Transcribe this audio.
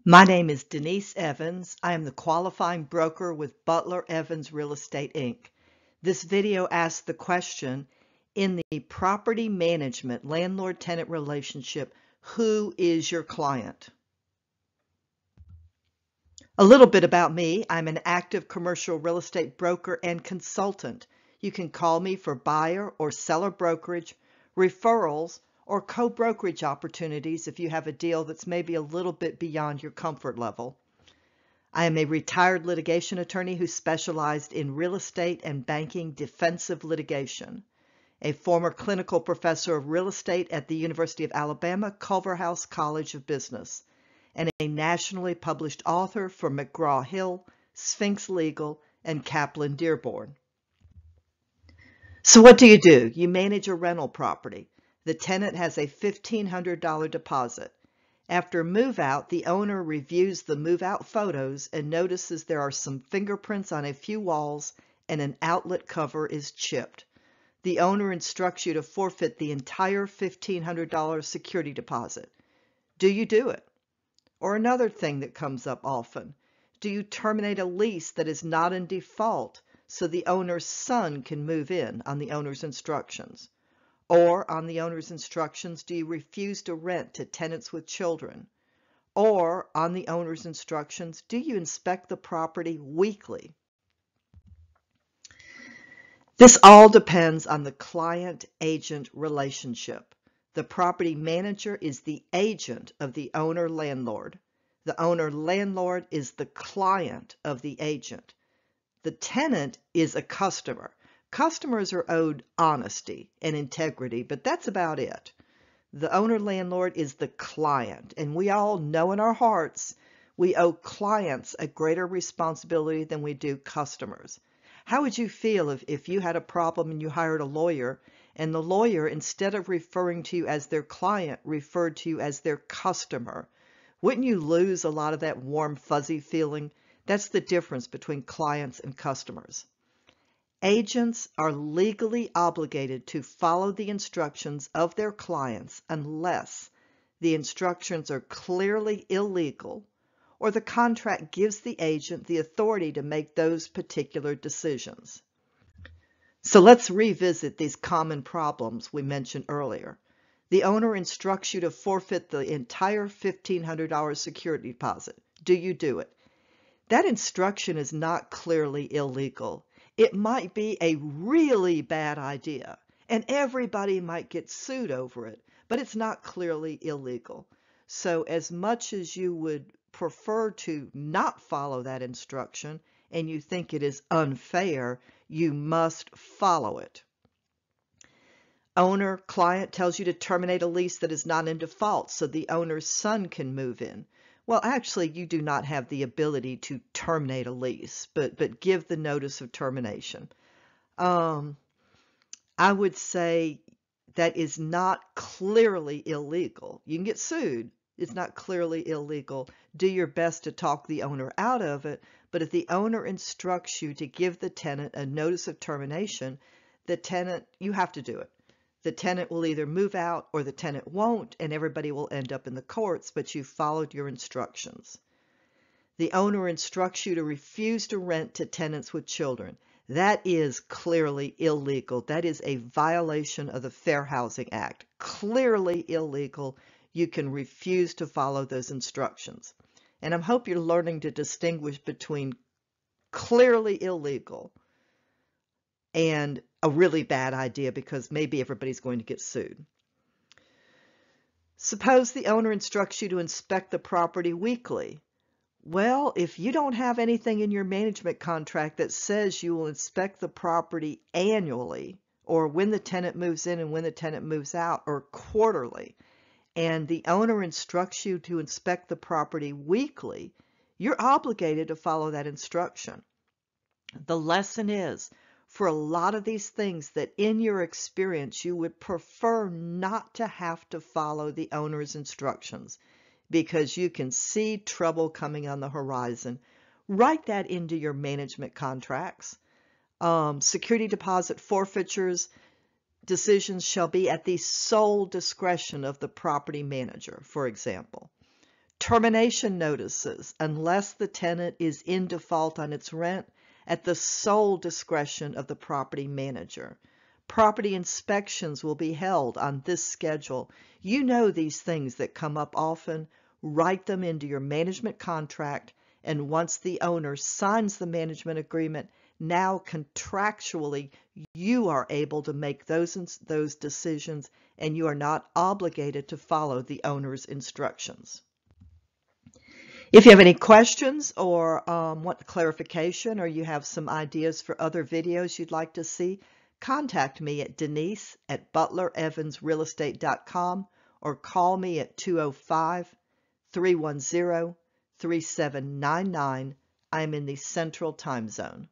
My name is Denise Evans. I am the qualifying broker with Butler Evans Real Estate, Inc. This video asks the question, in the property management landlord-tenant relationship, who is your client? A little bit about me. I'm an active commercial real estate broker and consultant. You can call me for buyer or seller brokerage, referrals, or co-brokerage opportunities if you have a deal that's maybe a little bit beyond your comfort level. I am a retired litigation attorney who specialized in real estate and banking defensive litigation, a former clinical professor of real estate at the University of Alabama Culverhouse College of Business, and a nationally published author for McGraw-Hill, Sphinx Legal, and Kaplan Dearborn. So what do? You manage a rental property. The tenant has a $1,500 deposit. After move-out, the owner reviews the move-out photos and notices there are some fingerprints on a few walls and an outlet cover is chipped. The owner instructs you to forfeit the entire $1,500 security deposit. Do you do it? Or another thing that comes up often, do you terminate a lease that is not in default so the owner's son can move in on the owner's instructions? Or on the owner's instructions, do you refuse to rent to tenants with children? Or on the owner's instructions, do you inspect the property weekly? This all depends on the client-agent relationship. The property manager is the agent of the owner-landlord. The owner-landlord is the client of the agent. The tenant is a customer. Customers are owed honesty and integrity, but that's about it. The owner-landlord is the client, and we all know in our hearts we owe clients a greater responsibility than we do customers. How would you feel if you had a problem and you hired a lawyer, and the lawyer, instead of referring to you as their client, referred to you as their customer? Wouldn't you lose a lot of that warm, fuzzy feeling? That's the difference between clients and customers. Agents are legally obligated to follow the instructions of their clients unless the instructions are clearly illegal or the contract gives the agent the authority to make those particular decisions. So let's revisit these common problems we mentioned earlier. The owner instructs you to forfeit the entire $1,500 security deposit. Do you do it? That instruction is not clearly illegal. It might be a really bad idea, and everybody might get sued over it, but it's not clearly illegal. So as much as you would prefer to not follow that instruction, and you think it is unfair, you must follow it. Owner-client tells you to terminate a lease that is not in default so the owner's son can move in. Well, actually, you do not have the ability to terminate a lease, but give the notice of termination. I would say that is not clearly illegal. You can get sued. It's not clearly illegal. Do your best to talk the owner out of it, but if the owner instructs you to give the tenant a notice of termination, the tenant, you have to do it. The tenant will either move out or the tenant won't, and everybody will end up in the courts, but you followed your instructions. The owner instructs you to refuse to rent to tenants with children. That is clearly illegal. That is a violation of the Fair Housing Act. Clearly illegal. You can refuse to follow those instructions. And I hope you're learning to distinguish between clearly illegal and a really bad idea, because maybe everybody's going to get sued. Suppose the owner instructs you to inspect the property weekly. Well, if you don't have anything in your management contract that says you will inspect the property annually, or when the tenant moves in and when the tenant moves out, or quarterly, and the owner instructs you to inspect the property weekly, you're obligated to follow that instruction. The lesson is, for a lot of these things that in your experience you would prefer not to have to follow the owner's instructions because you can see trouble coming on the horizon, write that into your management contracts. Security deposit forfeitures decisions shall be at the sole discretion of the property manager, for example. Termination notices, unless the tenant is in default on its rent, at the sole discretion of the property manager. Property inspections will be held on this schedule. You know these things that come up often. Write them into your management contract, and once the owner signs the management agreement, now contractually you are able to make those decisions, and you are not obligated to follow the owner's instructions. If you have any questions or want clarification, or you have some ideas for other videos you'd like to see, contact me at denise@butlerevansrealestate.com or call me at 205-310-3799. I'm in the Central Time Zone.